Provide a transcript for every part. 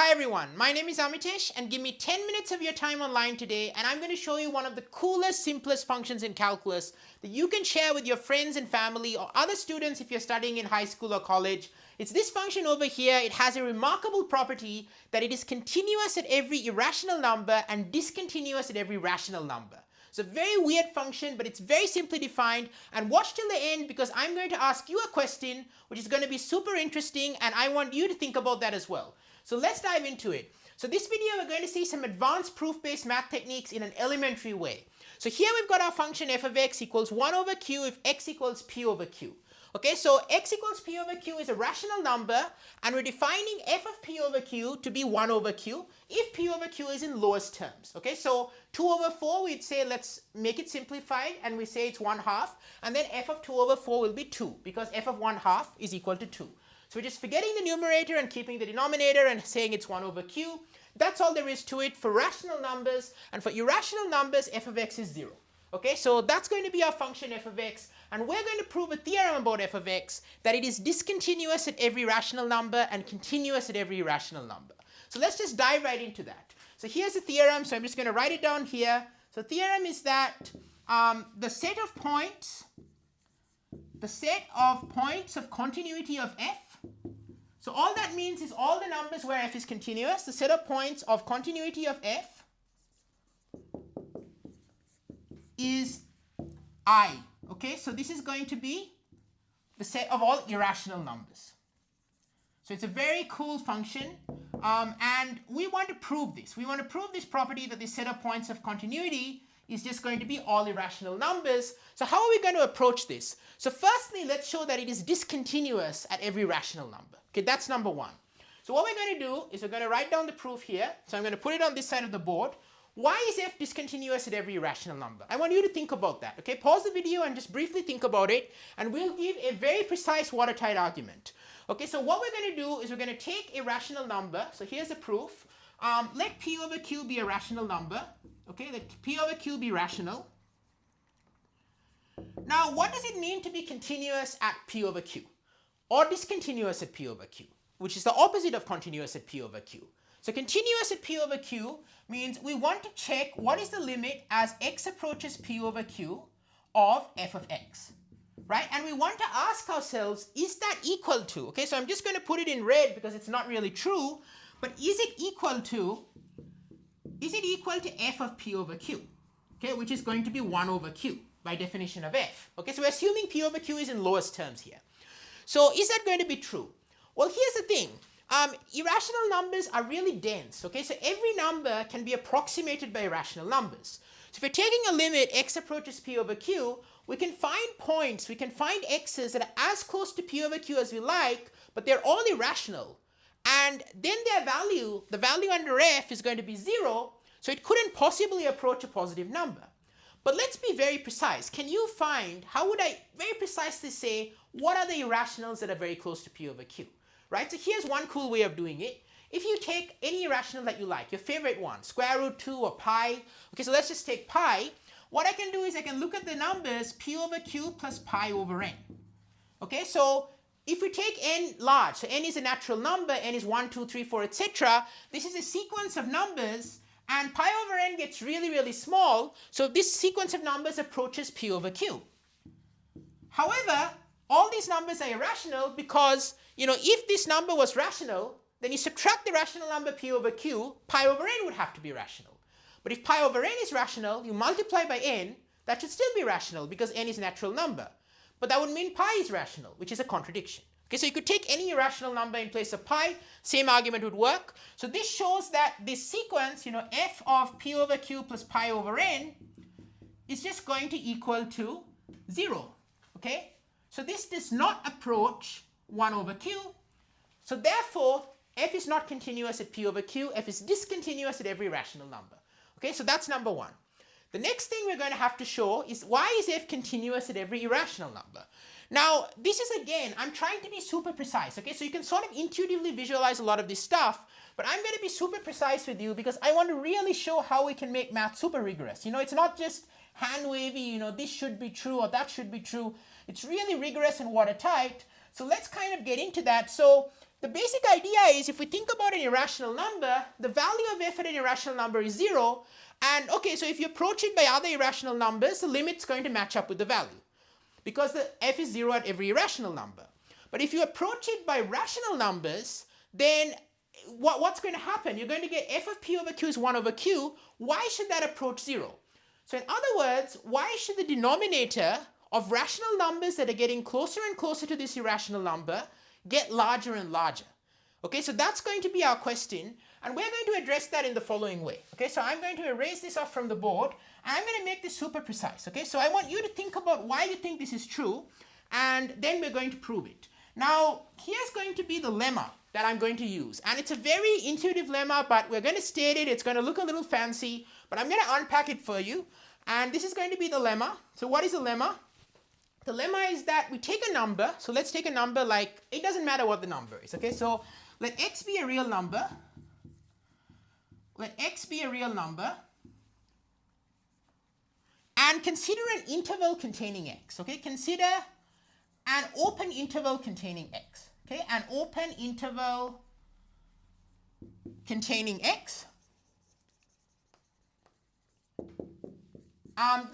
Hi everyone, my name is Amitesh and give me 10 minutes of your time online today and I'm going to show you one of the coolest, simplest functions in calculus that you can share with your friends and family or other students if you're studying in high school or college. It's this function over here. It has a remarkable property that it is continuous at every irrational number and discontinuous at every rational number. It's a very weird function, but it's very simply defined. And watch till the end because I'm going to ask you a question which is going to be super interesting and I want you to think about that as well. So let's dive into it. So this video we're going to see some advanced proof-based math techniques in an elementary way. So here we've got our function f of x equals 1 over q if x equals p over q. Okay, so x equals p over q is a rational number and we're defining f of p over q to be 1 over q if p over q is in lowest terms. Okay, so 2 over 4 we'd say let's make it simplified and we say it's 1/2 and then f of 2 over 4 will be 2 because f of 1/2 is equal to 2. So we're just forgetting the numerator and keeping the denominator and saying it's 1 over q. That's all there is to it for rational numbers, and for irrational numbers f of x is 0. Okay, so that's going to be our function f of x, and we're going to prove a theorem about f of x that it is discontinuous at every rational number and continuous at every irrational number. So let's just dive right into that. So here's the theorem, so I'm just going to write it down here. So theorem is that the set of points of continuity of f. So all that means is all the numbers where f is continuous, the set of points of continuity of f is I. Okay, so this is going to be the set of all irrational numbers. So it's a very cool function, and we want to prove this. We want to prove this property that the set of points of continuity is just going to be all irrational numbers. So how are we going to approach this? So firstly, let's show that it is discontinuous at every rational number. Okay, that's number one. So what we're going to do is we're going to write down the proof here. So I'm going to put it on this side of the board. Why is f discontinuous at every irrational number? I want you to think about that. Okay, pause the video and just briefly think about it, and we'll give a very precise watertight argument. Okay, so what we're going to do is we're going to take a rational number. So here's the proof. Let p over q be a rational number. Okay, let p over q be rational. Now, what does it mean to be continuous at p over q? Or discontinuous at p over q, which is the opposite of continuous at p over q. So continuous at p over q means we want to check what is the limit as x approaches p over q of f of x, right? And we want to ask ourselves, is that equal to, okay, so I'm just going to put it in red because it's not really true, but is it equal to f of p over q, okay, which is going to be 1 over q by definition of f. Okay, so we're assuming p over q is in lowest terms here. So is that going to be true? Well, here's the thing. Irrational numbers are really dense. Okay, so every number can be approximated by irrational numbers. So if we're taking a limit x approaches p over q, we can find points, we can find x's that are as close to p over q as we like, but they're all irrational. And then their value, the value under f is going to be 0, so it couldn't possibly approach a positive number. But let's be very precise. Can you find, how would I very precisely say, what are the irrationals that are very close to p over q? Right, so here's one cool way of doing it. If you take any irrational that you like, your favorite one, square root 2 or pi, okay, so let's just take pi. What I can do is I can look at the numbers p over q plus pi over n. Okay, so if we take n large, so n is a natural number, n is 1, 2, 3, 4, etc. This is a sequence of numbers, and pi over n gets really, really small, so this sequence of numbers approaches p over q. However, all these numbers are irrational because, you know, if this number was rational, then you subtract the rational number p over q, pi over n would have to be rational. But if pi over n is rational, you multiply by n, that should still be rational because n is a natural number. But that would mean pi is rational, which is a contradiction. Okay, so you could take any irrational number in place of pi, same argument would work. So this shows that this sequence, you know, f of p over q plus pi over n is just going to equal to 0. Okay, so this does not approach 1 over q. So therefore, f is not continuous at p over q. F is discontinuous at every rational number. Okay, so that's number one. The next thing we're going to have to show is why is f continuous at every irrational number? Now, this is again, I'm trying to be super precise, okay? So you can sort of intuitively visualize a lot of this stuff, but I'm going to be super precise with you because I want to really show how we can make math super rigorous. You know, it's not just hand-wavy, you know, this should be true or that should be true. It's really rigorous and watertight. So let's kind of get into that. So the basic idea is if we think about an irrational number, the value of f at an irrational number is 0. And okay, so if you approach it by other irrational numbers, the limit's going to match up with the value because the f is 0 at every irrational number. But if you approach it by rational numbers, then what's going to happen? You're going to get f of p over q is 1 over q. Why should that approach 0? So in other words, why should the denominator of rational numbers that are getting closer and closer to this irrational number get larger and larger? Okay, so that's going to be our question, and we're going to address that in the following way. Okay, so I'm going to erase this off from the board, and I'm going to make this super precise. Okay, so I want you to think about why you think this is true, and then we're going to prove it. Now, here's going to be the lemma that I'm going to use, and it's a very intuitive lemma, but we're going to state it. It's going to look a little fancy, but I'm going to unpack it for you, and this is going to be the lemma. So what is a lemma? The lemma is that we take a number, so let's take a number like, it doesn't matter what the number is, okay? So let x be a real number. Let x be a real number. And consider an interval containing x, okay? Consider an open interval containing x, okay? An open interval containing x.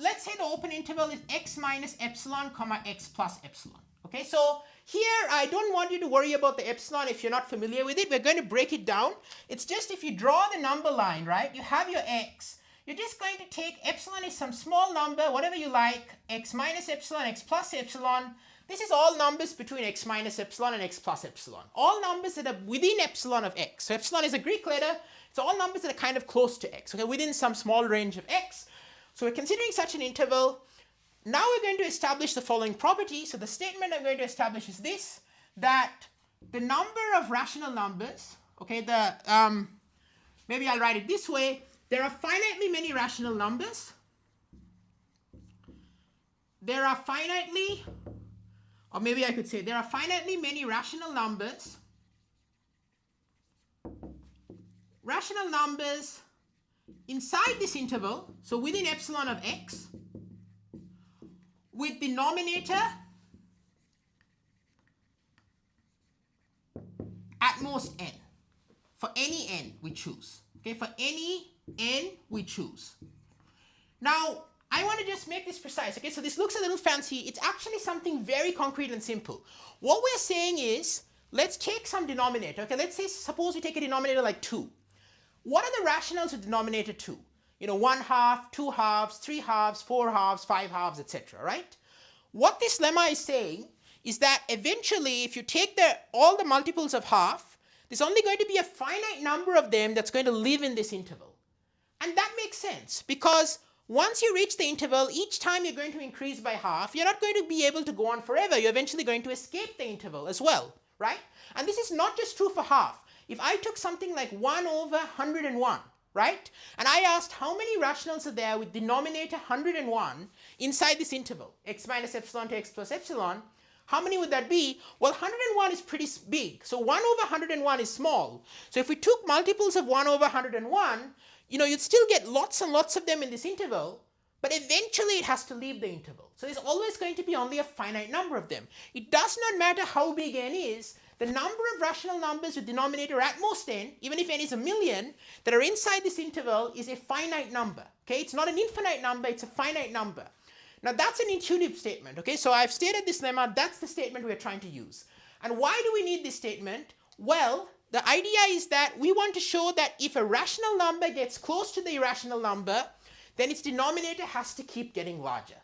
Let's say the open interval is x minus epsilon comma x plus epsilon. Okay, so here I don't want you to worry about the epsilon if you're not familiar with it. We're going to break it down. It's just if you draw the number line, right, you have your x. You're just going to take epsilon is some small number, whatever you like, x minus epsilon, x plus epsilon. This is all numbers between x minus epsilon and x plus epsilon. All numbers that are within epsilon of x. So epsilon is a Greek letter. It's all numbers that are kind of close to x, okay, within some small range of x. So we're considering such an interval. Now we're going to establish the following property. So the statement I'm going to establish is this, that the number of rational numbers, okay, maybe I'll write it this way, there are finitely many rational numbers. There are finitely, or maybe I could say there are finitely many rational numbers. Rational numbers inside this interval, so within epsilon of x, with denominator at most n, for any n we choose. Okay, for any n we choose. Now, I want to just make this precise. Okay, so this looks a little fancy. It's actually something very concrete and simple. What we're saying is, let's take some denominator. Okay, let's say, suppose we take a denominator like 2. What are the rationals of denominator 2? You know, 1 half, 2 halves, 3 halves, 4 halves, 5 halves, etc., right? What this lemma is saying is that eventually, if you take all the multiples of half, there's only going to be a finite number of them that's going to live in this interval. And that makes sense, because once you reach the interval, each time you're going to increase by half, you're not going to be able to go on forever. You're eventually going to escape the interval as well, right? And this is not just true for half. If I took something like 1 over 101, right? And I asked how many rationals are there with denominator 101 inside this interval, x minus epsilon to x plus epsilon, how many would that be? Well, 101 is pretty big. So 1 over 101 is small. So if we took multiples of 1 over 101, you know, you'd still get lots and lots of them in this interval, but eventually it has to leave the interval. So there's always going to be only a finite number of them. It does not matter how big n is. The number of rational numbers with denominator at most n, even if n is 1,000,000, that are inside this interval is a finite number. Okay, it's not an infinite number, it's a finite number. Now that's an intuitive statement. Okay, so I've stated this lemma, that's the statement we're trying to use. And why do we need this statement? Well, the idea is that we want to show that if a rational number gets close to the irrational number, then its denominator has to keep getting larger.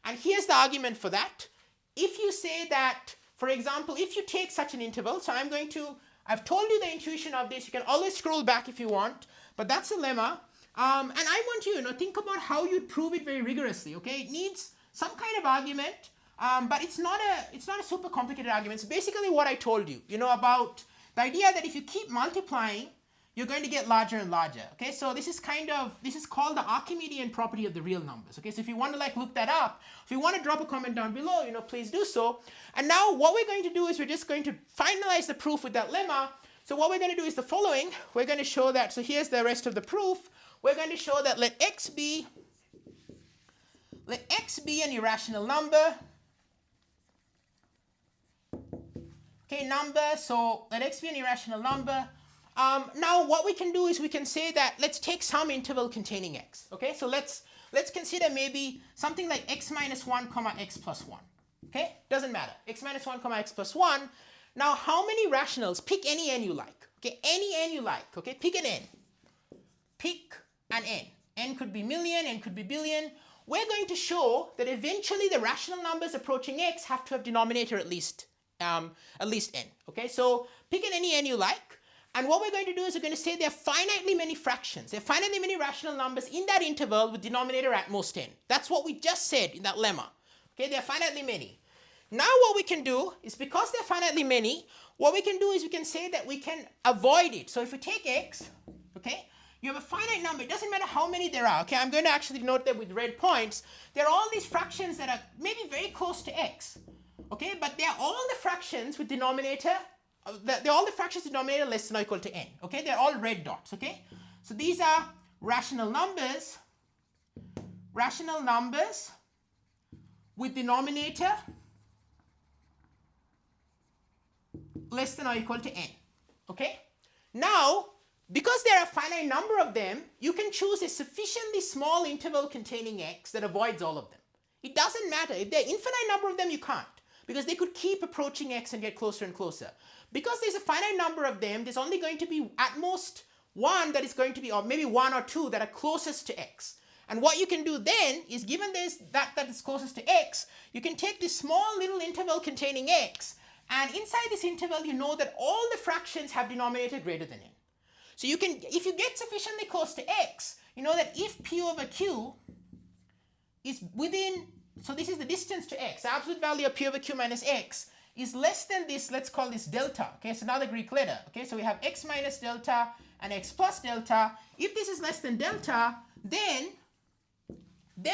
And here's the argument for that. If you say that, for example, if you take such an interval, so I've told you the intuition of this, you can always scroll back if you want, but that's a lemma. And I want you to think about how you'd prove it very rigorously, okay? It needs some kind of argument, but it's not a super complicated argument. It's basically what I told you, about the idea that if you keep multiplying, you're going to get larger and larger, okay? So this is called the Archimedean property of the real numbers, okay? So if you want to look that up, if you want to drop a comment down below, please do so. And now what we're going to do is we're just going to finalize the proof with that lemma. So what we're going to do is the following. We're going to show that, so here's the rest of the proof. We're going to show that let x be an irrational number. okay, number, so let x be an irrational number. Now what we can do is we can say that let's take some interval containing x, okay? So let's consider maybe something like x minus 1 comma x plus 1, okay? Doesn't matter, x minus 1 comma x plus 1. Now how many rationals, pick any n you like, okay? Any n you like, okay? Pick an n. Pick an n. N could be million, n could be billion. We're going to show that eventually the rational numbers approaching x have to have denominator at least n, okay? So pick any n you like. And what we're going to do is we're going to say there are finitely many fractions. There are finitely many rational numbers in that interval with denominator at most n. That's what we just said in that lemma. Okay, there are finitely many. Now what we can do is, because there are finitely many, what we can do is we can say that we can avoid it. So if we take x, okay, you have a finite number. It doesn't matter how many there are. Okay, I'm going to actually note that with red points. There are all these fractions that are maybe very close to x. Okay, but they are all the fractions with denominator. They're all the fractions denominator less than or equal to n. Okay, they're all red dots. Okay, so these are rational numbers with denominator less than or equal to n. Okay, now because there are a finite number of them, you can choose a sufficiently small interval containing x that avoids all of them. It doesn't matter. If there are infinite number of them, you can't, because they could keep approaching x and get closer and closer. Because there's a finite number of them, there's only going to be at most one that is going to be, or maybe one or two that are closest to x. And what you can do then is, given there's that is closest to x, you can take this small little interval containing x, and inside this interval you know that all the fractions have denominator greater than n. So you can, if you get sufficiently close to x, you know that if p over q is within, so this is the distance to x, the absolute value of p over q minus x is less than this, let's call this delta, okay, it's another Greek letter, okay, so we have x minus delta and x plus delta. If this is less than delta, then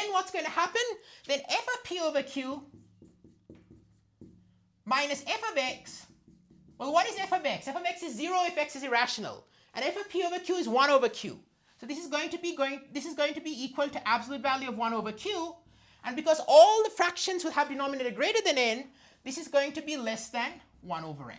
what's going to happen? Then f of p over q minus f of x, well, what is f of x? F of x is 0 if x is irrational, and f of p over q is 1 over q. So this is going to be equal to absolute value of 1 over q, and because all the fractions will have denominator greater than n, this is going to be less than 1 over n.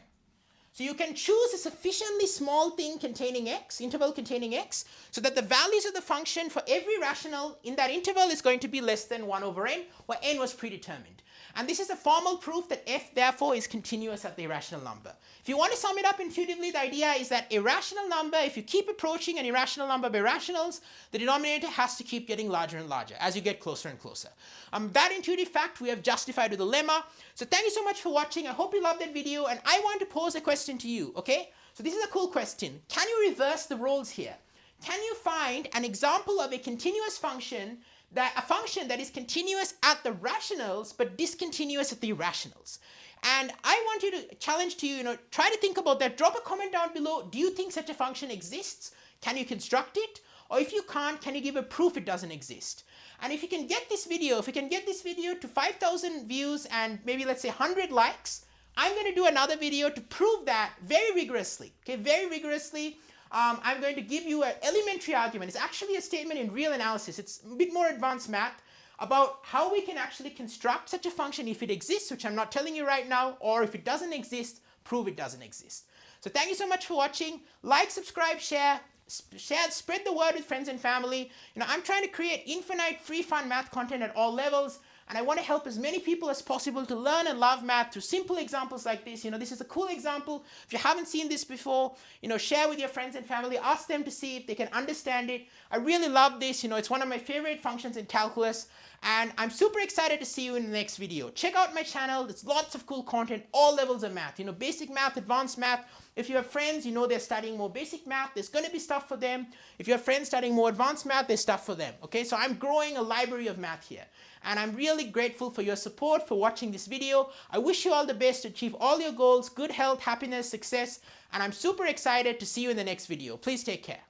So you can choose a sufficiently small thing containing x, interval containing x, so that the values of the function for every rational in that interval is going to be less than 1 over n, where n was predetermined. And this is a formal proof that f therefore is continuous at the irrational number. If you want to sum it up intuitively, the idea is that irrational number, if you keep approaching an irrational number of irrationals, the denominator has to keep getting larger and larger as you get closer and closer. That intuitive fact we have justified with the lemma. So thank you so much for watching. I hope you loved that video, and I want to pose a question to you, okay? So this is a cool question. Can you reverse the roles here? Can you find an example of a continuous function, a function that is continuous at the rationals but discontinuous at the irrationals? And I want you to challenge to you, try to think about that. Drop a comment down below. Do you think such a function exists? Can you construct it? Or if you can't, can you give a proof it doesn't exist? And if you can get this video, to 5,000 views and maybe let's say 100 likes, I'm going to do another video to prove that very rigorously, okay, very rigorously. I'm going to give you an elementary argument. It's actually a statement in real analysis. It's a bit more advanced math about how we can actually construct such a function if it exists, which I'm not telling you right now, or if it doesn't exist, prove it doesn't exist. So thank you so much for watching. Like, subscribe, share, spread the word with friends and family. I'm trying to create infinite free fun math content at all levels, and I want to help as many people as possible to learn and love math through simple examples like this. This is a cool example. If you haven't seen this before, share with your friends and family. Ask them to see if they can understand it. I really love this. It's one of my favorite functions in calculus, and I'm super excited to see you in the next video. Check out my channel. There's lots of cool content, all levels of math. Basic math, advanced math. If you have friends, they're studying more basic math, there's going to be stuff for them. If you have friends studying more advanced math, there's stuff for them. Okay, so I'm growing a library of math here. And I'm really grateful for your support, for watching this video. I wish you all the best to achieve all your goals, good health, happiness, success. And I'm super excited to see you in the next video. Please take care.